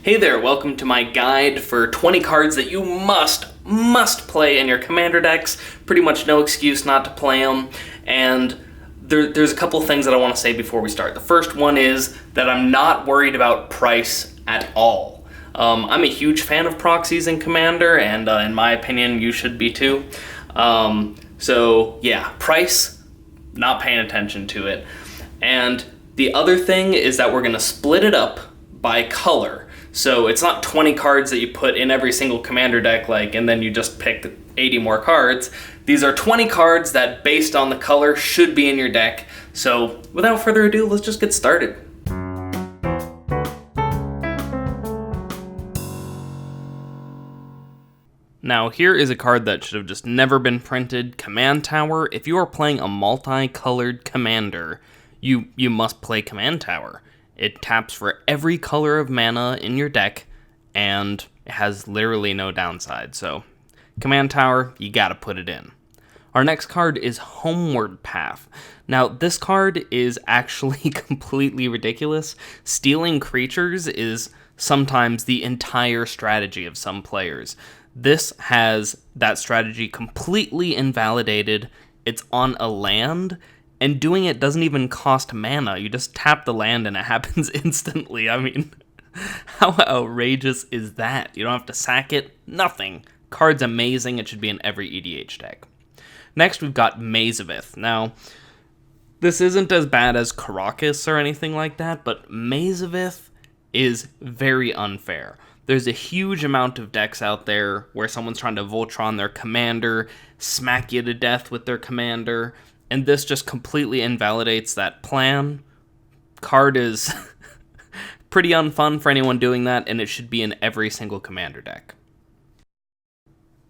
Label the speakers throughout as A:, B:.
A: Hey there, welcome to my guide for 20 cards that you must play in your commander decks. Pretty much no excuse not to play them. And there's a couple of things that I want to say before we start. The first one is that I'm not worried about price at all. I'm a huge fan of proxies in Commander, and in my opinion, you should be too. So yeah, price, not paying attention to it. And the other thing is that we're going to split it up by color. So it's not 20 cards that you put in every single commander deck, and then you just pick 80 more cards. These are 20 cards that, based on the color, should be in your deck. So without further ado, let's just get started. Now here is a card that should have just never been printed, Command Tower. If you are playing a multicolored commander, you must play Command Tower. It taps for every color of mana in your deck, and it has literally no downside. So, Command Tower, you gotta put it in. Our next card is Homeward Path. Now, this card is actually completely ridiculous. Stealing creatures is sometimes the entire strategy of some players. This has that strategy completely invalidated. It's on a land, and doing it doesn't even cost mana. You just tap the land and it happens instantly. I mean, how outrageous is that? You don't have to sack it. Nothing. Card's amazing. It should be in every EDH deck. Next, we've got Maze of Ahthe. Now, this isn't as bad as Karakas or anything like that, but Maze of Ahthe is very unfair. There's a huge amount of decks out there where someone's trying to Voltron their commander, smack you to death with their commander, and this just completely invalidates that plan. Card is pretty unfun for anyone doing that, and it should be in every single commander deck.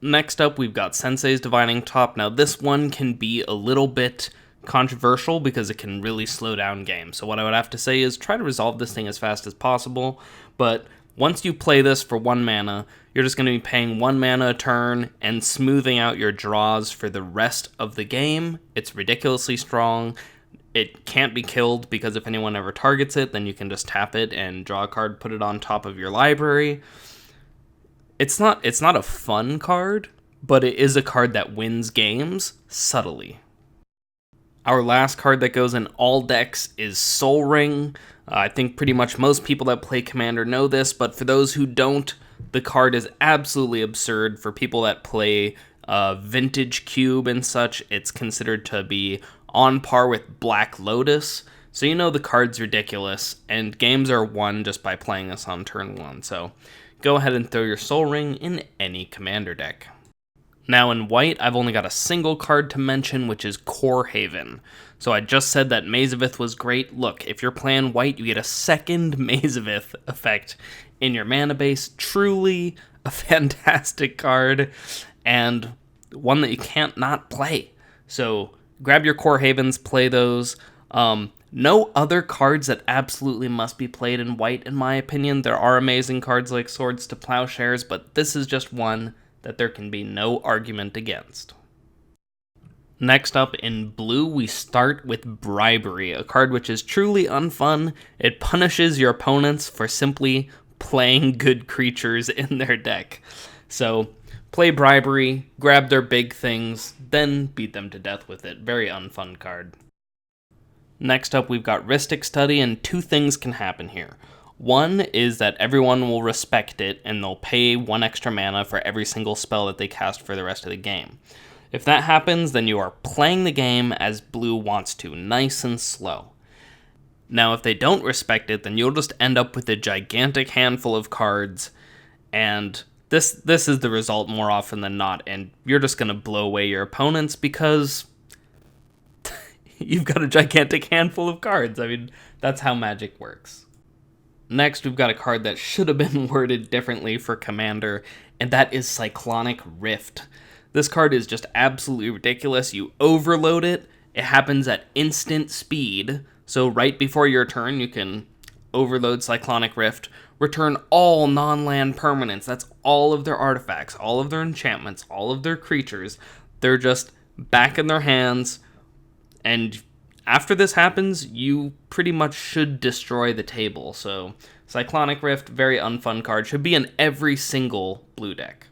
A: Next up, we've got Sensei's Divining Top. Now, this one can be a little bit controversial because it can really slow down games. So what I would have to say is try to resolve this thing as fast as possible, but once you play this for 1 mana, you're just going to be paying 1 mana a turn and smoothing out your draws for the rest of the game. It's ridiculously strong. It can't be killed because if anyone ever targets it, then you can just tap it and draw a card, put it on top of your library. It's not a fun card, but it is a card that wins games subtly. Our last card that goes in all decks is Sol Ring. I think pretty much most people that play Commander know this, but for those who don't, the card is absolutely absurd. For people that play Vintage Cube and such, it's considered to be on par with Black Lotus. So you know the card's ridiculous, and games are won just by playing this on turn 1. So go ahead and throw your Sol Ring in any Commander deck. Now in white, I've only got a single card to mention, which is Core Haven. So I just said that Maze of Ahthe was great. Look, if you're playing white, you get a second Maze of Ahthe effect in your mana base. Truly a fantastic card, and one that you can't not play. So grab your Core Havens, play those. No other cards that absolutely must be played in white, in my opinion. There are amazing cards like Swords to Plowshares, but this is just one that there can be no argument against. Next up, in blue, we start with Bribery, a card which is truly unfun. It punishes your opponents for simply playing good creatures in their deck. So, play Bribery, grab their big things, then beat them to death with it. Very unfun card. Next up, we've got Ristic Study, and 2 things can happen here. One is that everyone will respect it, and they'll pay 1 extra mana for every single spell that they cast for the rest of the game. If that happens, then you are playing the game as blue wants to, nice and slow. Now, if they don't respect it, then you'll just end up with a gigantic handful of cards, and this is the result more often than not, and you're just going to blow away your opponents because you've got a gigantic handful of cards. I mean, that's how Magic works. Next, we've got a card that should have been worded differently for Commander, and that is Cyclonic Rift. This card is just absolutely ridiculous. You overload it, it happens at instant speed, so right before your turn, you can overload Cyclonic Rift, return all non-land permanents. That's all of their artifacts, all of their enchantments, all of their creatures. They're just back in their hands, and after this happens, you pretty much should destroy the table. So Cyclonic Rift, very unfun card, should be in every single blue deck.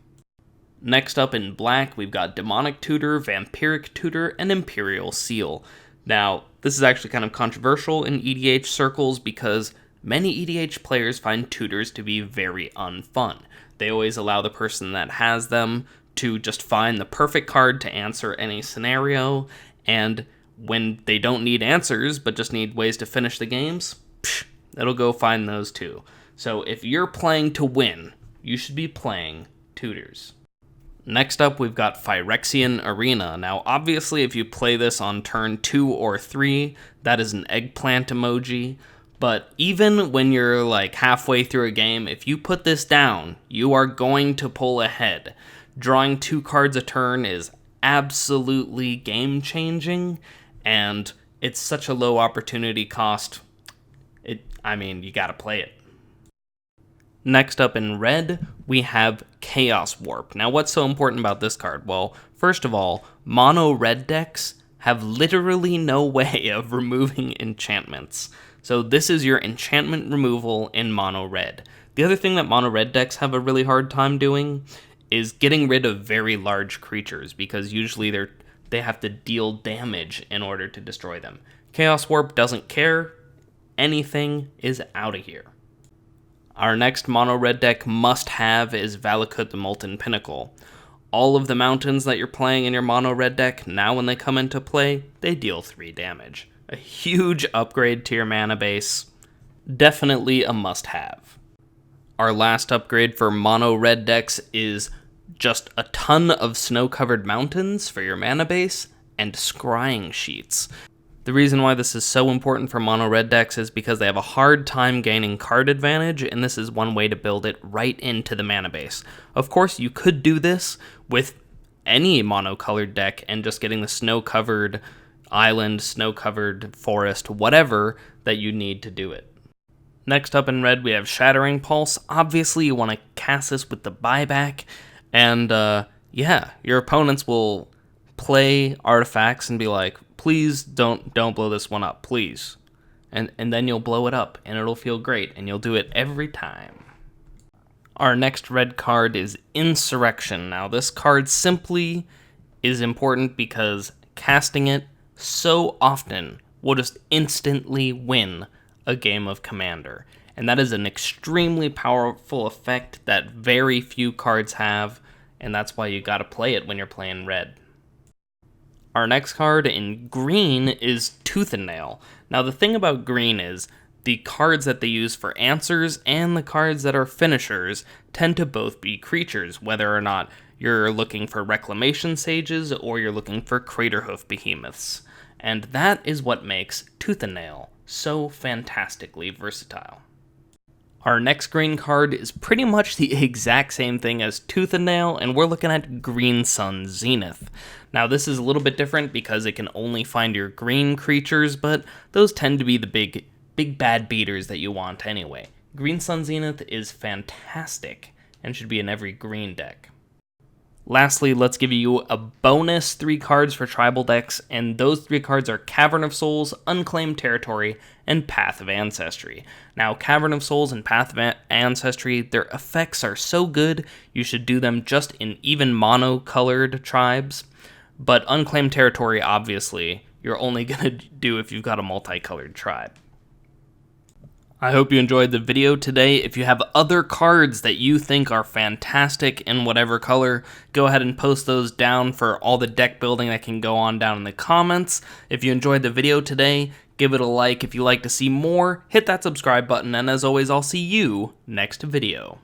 A: Next up in black, we've got Demonic Tutor, Vampiric Tutor, and Imperial Seal. Now, this is actually kind of controversial in EDH circles because many EDH players find tutors to be very unfun. They always allow the person that has them to just find the perfect card to answer any scenario, and when they don't need answers but just need ways to finish the games, it'll go find those too. So if you're playing to win, you should be playing tutors. Next up, we've got Phyrexian Arena. Now, obviously, if you play this on turn 2 or 3, that is an eggplant emoji. But even when you're like halfway through a game, if you put this down, you are going to pull ahead. Drawing 2 cards a turn is absolutely game-changing, and it's such a low opportunity cost. You gotta play it. Next up in red, we have Chaos Warp. Now, what's so important about this card? Well, first of all, mono red decks have literally no way of removing enchantments. So this is your enchantment removal in mono red. The other thing that mono red decks have a really hard time doing is getting rid of very large creatures, because usually they have to deal damage in order to destroy them. Chaos Warp doesn't care. Anything is out of here. Our next mono red deck must-have is Valleca the Molten Pinnacle. All of the mountains that you're playing in your mono red deck, now when they come into play, they deal 3 damage. A huge upgrade to your mana base. Definitely a must-have. Our last upgrade for mono red decks is just a ton of snow-covered mountains for your mana base and scrying sheets. The reason why this is so important for mono red decks is because they have a hard time gaining card advantage, and this is one way to build it right into the mana base. Of course, you could do this with any mono-colored deck and just getting the snow-covered island, snow-covered forest, whatever that you need to do it. Next up in red, we have Shattering Pulse. Obviously, you want to cast this with the buyback, and your opponents will play artifacts and be like, please don't blow this one up, please. And then you'll blow it up, and it'll feel great, and you'll do it every time. Our next red card is Insurrection. Now, this card simply is important because casting it so often will just instantly win a game of Commander. And that is an extremely powerful effect that very few cards have, and that's why you gotta play it when you're playing red. Our next card in green is Tooth and Nail. Now, the thing about green is the cards that they use for answers and the cards that are finishers tend to both be creatures, whether or not you're looking for Reclamation Sages or you're looking for Craterhoof Behemoths. And that is what makes Tooth and Nail so fantastically versatile. Our next green card is pretty much the exact same thing as Tooth and Nail, and we're looking at green Sun Zenith. Now, this is a little bit different because it can only find your green creatures, but those tend to be the big bad beaters that you want anyway. Green Sun Zenith is fantastic and should be in every green deck. Lastly, let's give you a bonus 3 cards for tribal decks, and those 3 cards are Cavern of Souls, Unclaimed Territory, and Path of Ancestry. Now, Cavern of Souls and Path of Ancestry, their effects are so good, you should do them just in even mono-colored tribes, but Unclaimed Territory, obviously, you're only going to do if you've got a multicolored tribe. I hope you enjoyed the video today. If you have other cards that you think are fantastic in whatever color, go ahead and post those down for all the deck building that can go on down in the comments. If you enjoyed the video today, give it a like. If you'd like to see more, hit that subscribe button, and as always, I'll see you next video.